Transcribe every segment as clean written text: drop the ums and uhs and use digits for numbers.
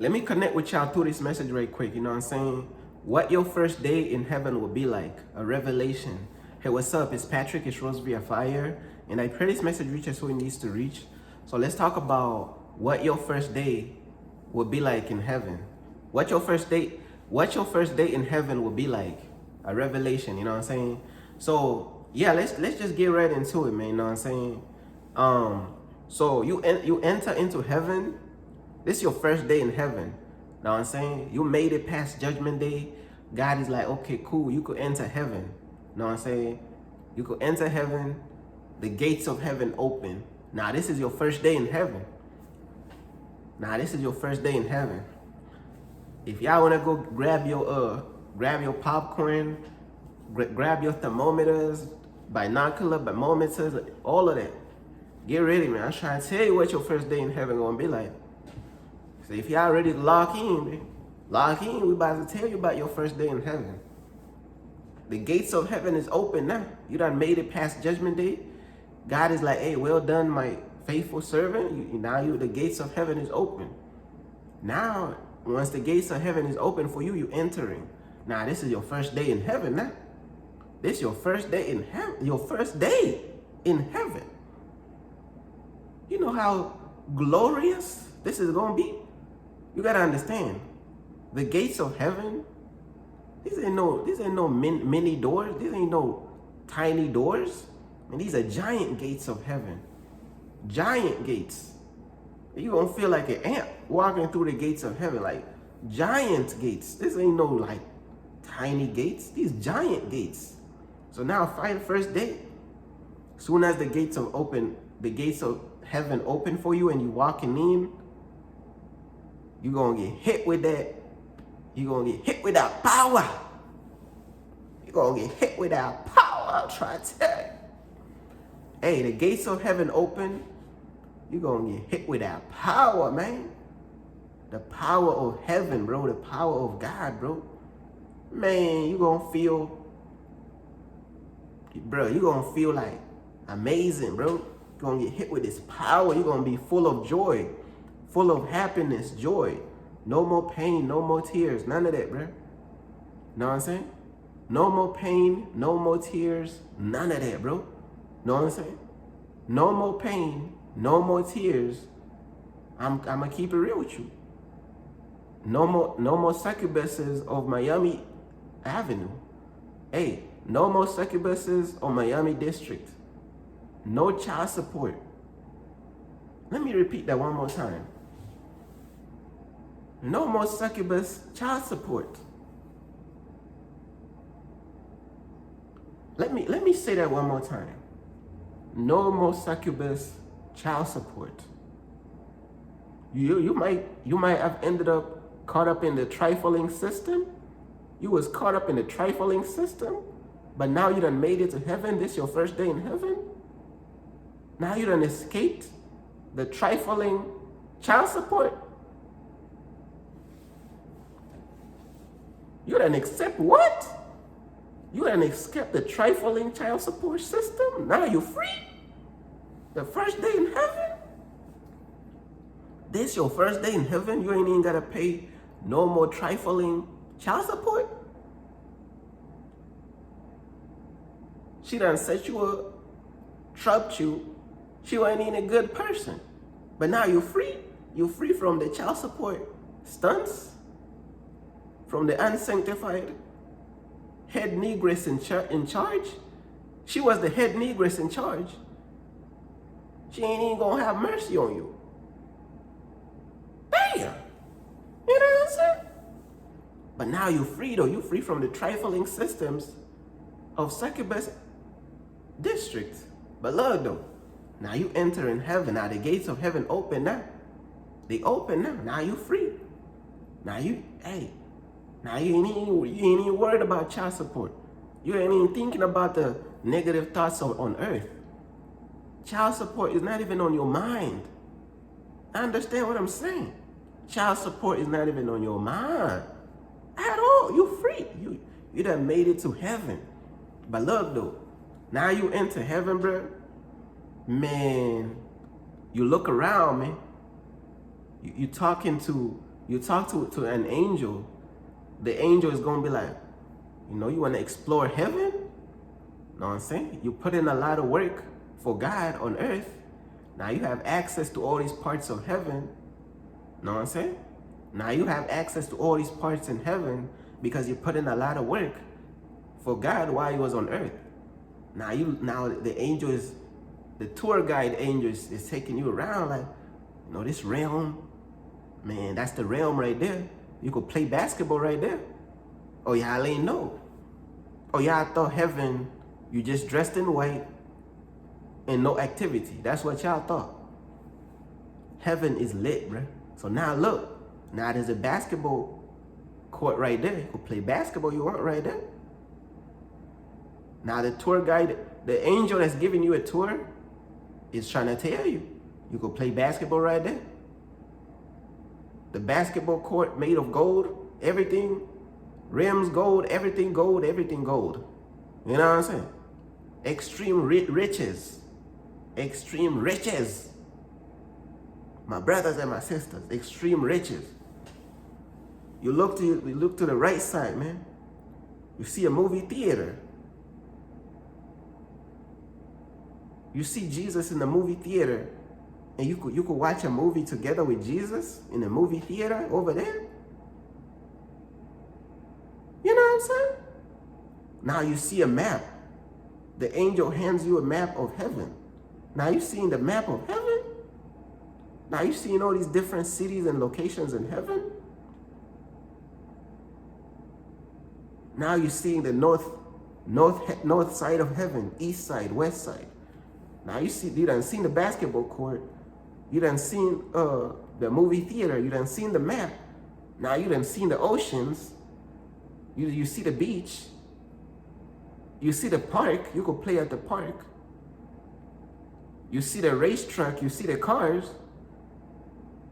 Let me connect with y'all through this message right quick. You know what I'm saying? What your first day in heaven will be like. A revelation. Hey, what's up? It's Patrick. It's Rose via Fire. And I pray this message reaches who it needs to reach. So let's talk about what your first day will be like in heaven. What your first day in heaven will be like. A revelation, you know what I'm saying? So yeah, let's just get right into it, man. You know what I'm saying? So you enter into heaven. This is your first day in heaven. Know what I'm saying? You made it past judgment day. God is like, okay, cool. You could enter heaven. Know what I'm saying? You could enter heaven. The gates of heaven open. Now, this is your first day in heaven. This is your first day in heaven. If y'all want to go grab your popcorn, grab your thermometers, binocular, thermometers, all of that. Get ready, man. I'm trying to tell you what your first day in heaven gonna be like. So if y'all ready to lock in, man, lock in. We about to tell you about your first day in heaven. The gates of heaven is open now. You done made it past judgment day. God is like, hey, well done, my faithful servant. The gates of heaven is open. Now, once the gates of heaven is open for you, you entering. Now, this is your first day in heaven now. This is your first day in heaven. Your first day in heaven. You know how glorious this is going to be? You got to understand, the gates of heaven, these ain't no mini doors. These ain't no tiny doors. And these are giant gates of heaven. Giant gates. You're going to feel like an ant walking through the gates of heaven, like giant gates. This ain't no like tiny gates. These giant gates. So now, first day, soon as the gates of heaven open for you and you walking in, you're going to get hit with that. You're going to get hit with that power. You're going to get hit with that power. I'm trying to tell you. Hey, the gates of heaven open. You're going to get hit with that power, man. The power of heaven, bro. The power of God, bro. Man, you're going to feel like amazing, bro. You're going to get hit with this power. You're going to be full of joy. Full of happiness, joy. No more pain, no more tears. None of that, bro. Know what I'm saying? No more pain, no more tears. None of that, bro. Know what I'm saying? No more pain, no more tears. I'm gonna keep it real with you. No more succubuses of Miami Avenue. Hey, no more succubuses of Miami District. No child support. Let me repeat that one more time. No more succubus child support. Let me say that one more time. No more succubus child support. You might have ended up caught up in the trifling system. You was caught up in the trifling system, but now you done made it to heaven. This your first day in heaven. Now you done escaped the trifling child support. You done accept what? You done accept the trifling child support system? Now you free? The first day in heaven? This your first day in heaven? You ain't even gotta pay no more trifling child support? She done set you up, trapped you. She wasn't even a good person. But now you're free. You're free from the child support stunts, from the unsanctified head negress in charge. She was the head negress in charge. She ain't even gonna have mercy on you. Damn. You know what I'm saying? But now you're free though. You're free from the trifling systems of succubus district. But look though, now you enter in heaven. Now the gates of heaven open now. They open now. Now you free. Now you ain't even worried about child support. You ain't even thinking about the negative thoughts on earth. Child support is not even on your mind. I understand what I'm saying. Child support is not even on your mind at all. You free. You done made it to heaven. But look though, now you enter heaven, bro. Man, you look around, man. You talking to You talk to an angel, the angel is going to be like, you know, you want to explore heaven? Know what I'm saying? You put in a lot of work for God on earth. Now you have access to all these parts of heaven. Know what I'm saying? Now you have access to all these parts in heaven because you put in a lot of work for God while you was on earth. Now the angel is, the tour guide angel is taking you around like, you know, this realm, man, that's the realm right there. You could play basketball right there. Oh, y'all ain't know. Oh, y'all thought heaven, you just dressed in white and no activity. That's what y'all thought. Heaven is lit, bruh. So now look, now there's a basketball court right there. You could play basketball you want right there. Now the tour guide, the angel that's giving you a tour is trying to tell you, you could play basketball right there. The basketball court made of gold, everything, rims gold, everything gold, everything gold. You know what I'm saying? Extreme riches. Extreme riches. My brothers and my sisters, extreme riches. You look to the right side, man. You see a movie theater. You see Jesus in the movie theater, and you could watch a movie together with Jesus in the movie theater over there. You know what I'm saying? Now you see a map. The angel hands you a map of heaven. Now you seeing the map of heaven? Now you seeing all these different cities and locations in heaven? Now you're seeing the north side of heaven, east side, west side. Now you done seen the basketball court. You done seen the movie theater. You done seen the map. Now you done seen the oceans. You see the beach. You see the park. You could play at the park. You see the racetrack. You see the cars.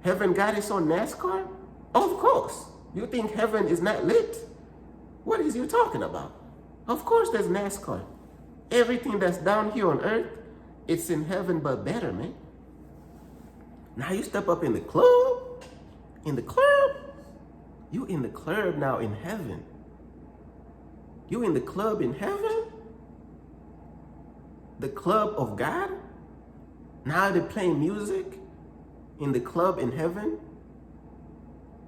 Heaven got its own NASCAR? Of course. You think heaven is not lit? What is you talking about? Of course there's NASCAR. Everything that's down here on earth, it's in heaven but better, man. Now you step up in the club. In the club. You in the club now in heaven. You in the club in heaven? The club of God? Now they're playing music in the club in heaven?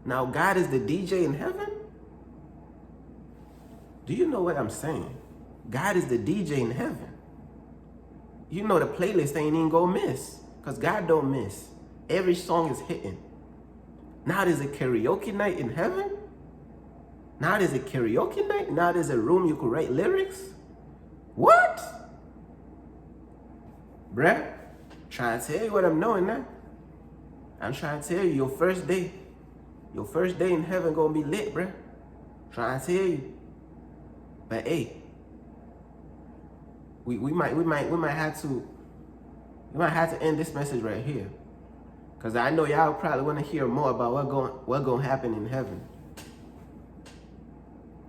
Now God is the DJ in heaven? Do you know what I'm saying? God is the DJ in heaven. You know the playlist ain't even gonna miss, because God don't miss. Every song is hitting. Now there's a karaoke night in heaven? Now there's a karaoke night? Now there's a room you could write lyrics? What? Bruh, trying to tell you what I'm knowing now. I'm trying to tell you, your first day in heaven gonna be lit, bruh. Trying to tell you. But hey, we might have to end this message right here, because I know y'all probably want to hear more about what gonna happen in heaven.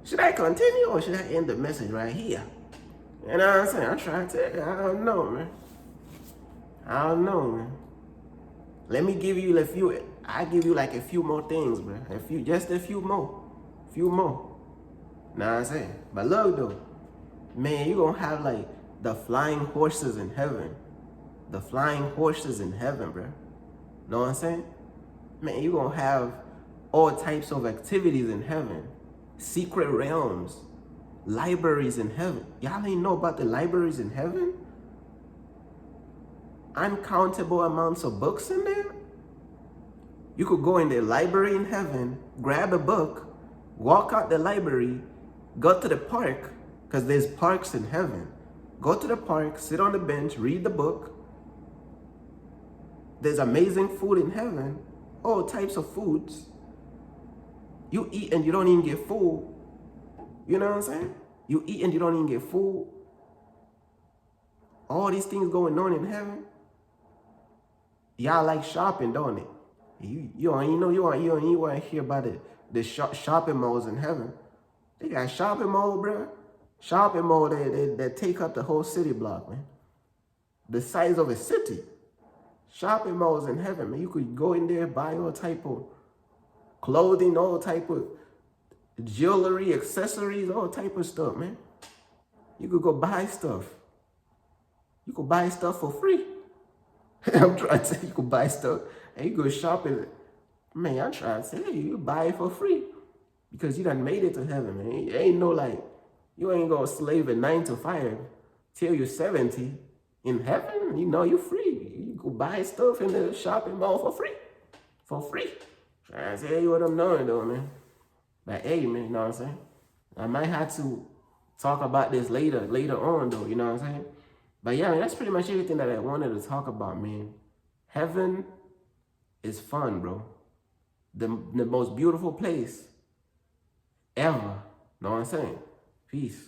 Should I continue or should I end the message right here? You know what I'm saying? I'm trying to tell you. I don't know, man. I don't know, man. Let me give you a few. I give you like a few more things, bro. Just a few more. Know what I'm saying? But look though, man, you gonna have like the flying horses in heaven. The flying horses in heaven, bro. Know what I'm saying? Man, you gonna have all types of activities in heaven. Secret realms. Libraries in heaven. Y'all ain't know about the libraries in heaven? Uncountable amounts of books in there. You could go in the library in heaven, grab a book, walk out the library, go to the park, because there's parks in heaven. Go to the park, sit on the bench, read the book. There's amazing food in heaven, all types of foods. You eat and you don't even get full. You know what I'm saying? You eat and you don't even get full. All these things going on in heaven. Y'all like shopping, don't it? You don't even want to hear about the shopping malls in heaven. They got shopping mall, bro. Shopping mall that take up the whole city block, man. The size of a city. Shopping malls in heaven, man. You could go in there, buy all type of clothing, all type of jewelry, accessories, all type of stuff, man. You could go buy stuff. You could buy stuff for free. I'm trying to say you could buy stuff and you go shopping. Man, I'm trying to say you buy it for free because you done made it to heaven, man. It ain't no like, you ain't gonna slave a 9 to 5 till you're 70 in heaven. You know, you're free. You go buy stuff in the shopping mall for free. For free. Trying to tell you what I'm doing though, man. But hey, man, you know what I'm saying? I might have to talk about this later on though, you know what I'm saying? But yeah, man, that's pretty much everything that I wanted to talk about, man. Heaven is fun, bro. The most beautiful place ever. Know what I'm saying? Peace.